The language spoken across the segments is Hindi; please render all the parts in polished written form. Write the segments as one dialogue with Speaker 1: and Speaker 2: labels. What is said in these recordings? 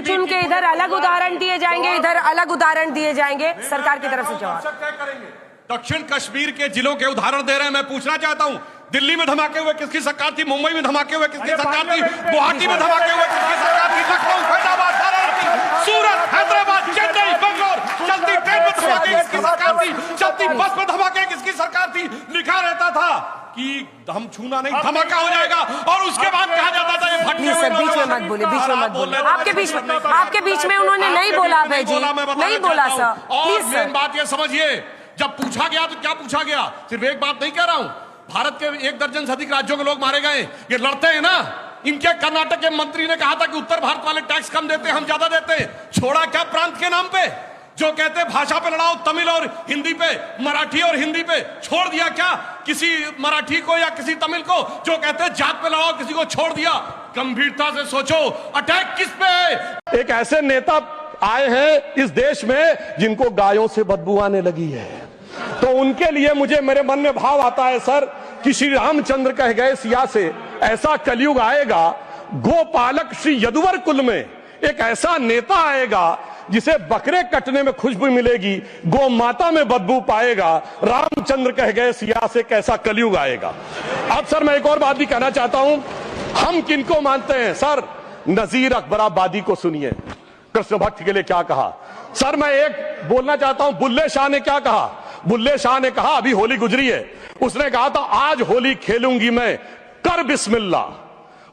Speaker 1: चुन के इधर अलग उदाहरण दिए जाएंगे, इधर अलग उदाहरण दिए जाएंगे। सरकार की तरफ से जवाब।
Speaker 2: दक्षिण कश्मीर के जिलों के उदाहरण दे रहे हैं। मैं पूछना चाहता हूं, दिल्ली में धमाके हुए किसकी सरकार थी? मुंबई में धमाके हुए किसकी सरकार थी? गुवाहाटी में धमाके हुए किसकी सरकार थी? लखनऊ, फैजाबाद, वाराणसी, सूरत, हैदराबाद, चेन्नई, बेंगलोर, चलती ट्रेन में धमाके किसकी सरकार थी? चलती बस में धमाके किसकी सरकार थी? लिखा रहता था कि हम छूना नहीं, धमाका हो जाएगा, और उसके बाद कहा जाता था ये फटके
Speaker 1: सर बीच में मत बोले, बीच में मत बोले। आपके बीच में उन्होंने नहीं बोला भाई जी, नहीं बोला सर, प्लीज सर।
Speaker 2: बात ये समझिए, जब पूछा गया तो क्या पूछा गया? सिर्फ एक बात नहीं कह रहा हूं, भारत के 1 दर्जन से अधिक राज्यों के लोग मारे गए, ये लड़ते हैं ना। इनके कर्नाटक के मंत्री ने कहा था कि उत्तर भारत वाले टैक्स कम देते हैं, हम ज्यादा देते हैं। छोड़ा क्या प्रांत के नाम पे? जो कहते भाषा पे लड़ाओ, तमिल और हिंदी पे, मराठी और हिंदी पे, छोड़ दिया क्या किसी मराठी को या किसी तमिल को? जो कहते जात पे लड़ाओ, किसी को छोड़ दिया? गंभीरता से सोचो, अटैक किस पे है?
Speaker 3: एक ऐसे नेता आए हैं इस देश में जिनको गायों से बदबू आने लगी है, तो उनके लिए मेरे मन में भाव आता है सर कि श्री रामचंद्र कह गए सिया से, ऐसा कलयुग आएगा, गोपालक श्री यदुवर कुल में एक ऐसा नेता आएगा जिसे बकरे कटने में खुशबू मिलेगी, गौ माता में बदबू पाएगा। रामचंद्र कह गए सिया से, कैसा कलयुग आएगा। अब सर मैं एक और बात भी कहना चाहता हूं, हम किनको मानते हैं सर? नजीर अकबराबादी को सुनिए, कृष्ण भक्त के लिए क्या कहा। सर मैं एक बोलना चाहता हूं, बुल्ले शाह ने क्या कहा? बुल्ले शाह ने कहा, अभी होली गुजरी है, उसने कहा था आज होली खेलूंगी मैं, कर बिस्मिल्लाह।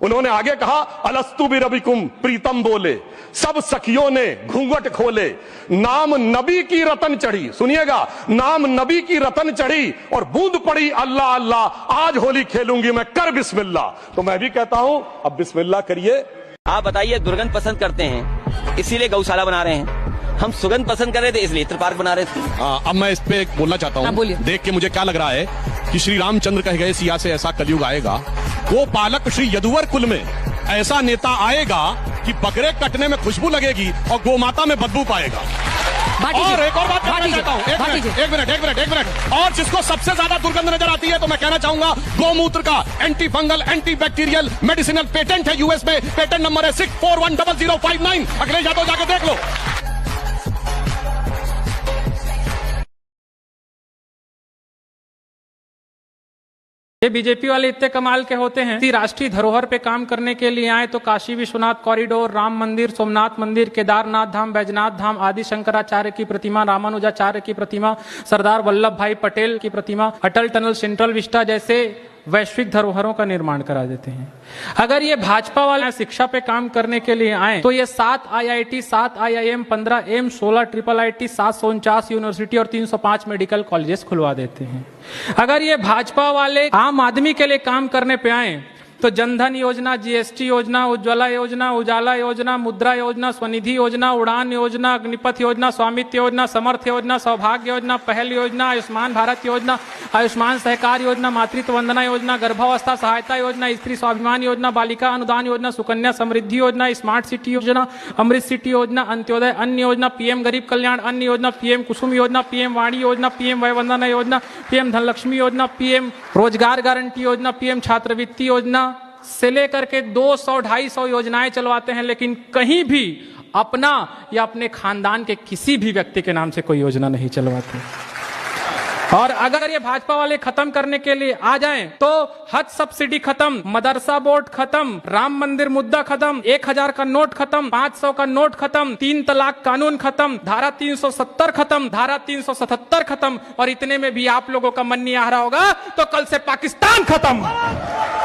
Speaker 3: उन्होंने आगे कहा, अलस्तु बिरबिकुम प्रीतम बोले, सब सखियों ने घूंघट खोले, नाम नबी की रतन चढ़ी, सुनिएगा, नाम नबी की रतन चढ़ी और बूंद पड़ी अल्लाह अल्लाह, आज होली खेलूंगी मैं, कर बिस्मिल्लाह। तो मैं भी कहता हूं, अब बिस्मिल्लाह करिए।
Speaker 4: आप बताइए, दुर्गंध पसंद करते हैं इसीलिए गौशाला बना रहे हैं, हम सुगंध पसंद कर रहे थे इसलिए इत्र पार्क बना रहे थे।
Speaker 2: अब मैं इस पे बोलना चाहता हूँ, देख के मुझे क्या लग रहा है कि श्री रामचंद्र कह गए सिया से, ऐसा कलयुग आएगा, वो पालक श्री यदुवर कुल में ऐसा नेता आएगा कि बकरे कटने में खुशबू लगेगी और गोमाता में बदबू पाएगा। और एक और बात कहना चाहता हूँ, एक मिनट, और जिसको सबसे ज्यादा दुर्गंध नजर आती है तो मैं कहना चाहूंगा, गोमूत्र का anti fungal anti bacterial medicinal patent है यूएस में, पेटेंट नंबर है 6410059। अखिलेश यादव जाके देख लो।
Speaker 5: ये बीजेपी वाले इतने कमाल के होते हैं, राष्ट्रीय धरोहर पे काम करने के लिए आए तो काशी विश्वनाथ कॉरिडोर, राम मंदिर, सोमनाथ मंदिर, केदारनाथ धाम, बैजनाथ धाम, आदि शंकराचार्य की प्रतिमा, रामानुजाचार्य की प्रतिमा, सरदार वल्लभ भाई पटेल की प्रतिमा, अटल टनल, सेंट्रल विस्टा जैसे वैश्विक धरोहरों का निर्माण करा देते हैं। अगर ये भाजपा वाले शिक्षा पे काम करने के लिए आए तो ये 7 IIT, 7 IIM, 15 AIIMS, 16 IIIT, 749 university और 305 मेडिकल कॉलेजेस खुलवा देते हैं। अगर ये भाजपा वाले आम आदमी के लिए काम करने पे आए तो जनधन योजना, GST योजना, उज्ज्वला योजना, उजाला योजना, मुद्रा योजना, स्वनिधि योजना, उड़ान योजना, अग्निपथ योजना, स्वामित्व योजना, समर्थ योजना, सौभाग्य योजना, पहल योजना, आयुष्मान भारत योजना, आयुष्मान सहकार योजना, मातृत्व वंदना योजना, गर्भावस्था सहायता योजना, स्त्री स्वाभिमान योजना, बालिका अनुदान योजना, सुकन्या समृद्धि योजना, स्मार्ट सिटी योजना, अमृत सिटी योजना, अंत्योदय अन्न योजना, PM गरीब कल्याण अन्न योजना, PM कुसुम योजना, PM वाणी योजना, PM वय वंदना योजना, PM धनलक्ष्मी योजना, PM रोजगार गारंटी योजना, PM छात्रवृत्ति योजना से लेकर के 200-250 योजनाएं चलवाते हैं, लेकिन कहीं भी अपना या अपने खानदान के किसी भी व्यक्ति के नाम से कोई योजना नहीं चलवाते। और अगर ये भाजपा वाले खत्म करने के लिए आ जाएं तो हज सब्सिडी खत्म, मदरसा बोर्ड खत्म, राम मंदिर मुद्दा खत्म, 1000 का नोट खत्म, 500 का नोट खत्म, 3 तलाक कानून खत्म, धारा 370 खत्म, धारा 377 खत्म, और इतने में भी आप लोगों का मन नहीं आ रहा होगा तो कल से पाकिस्तान खत्म।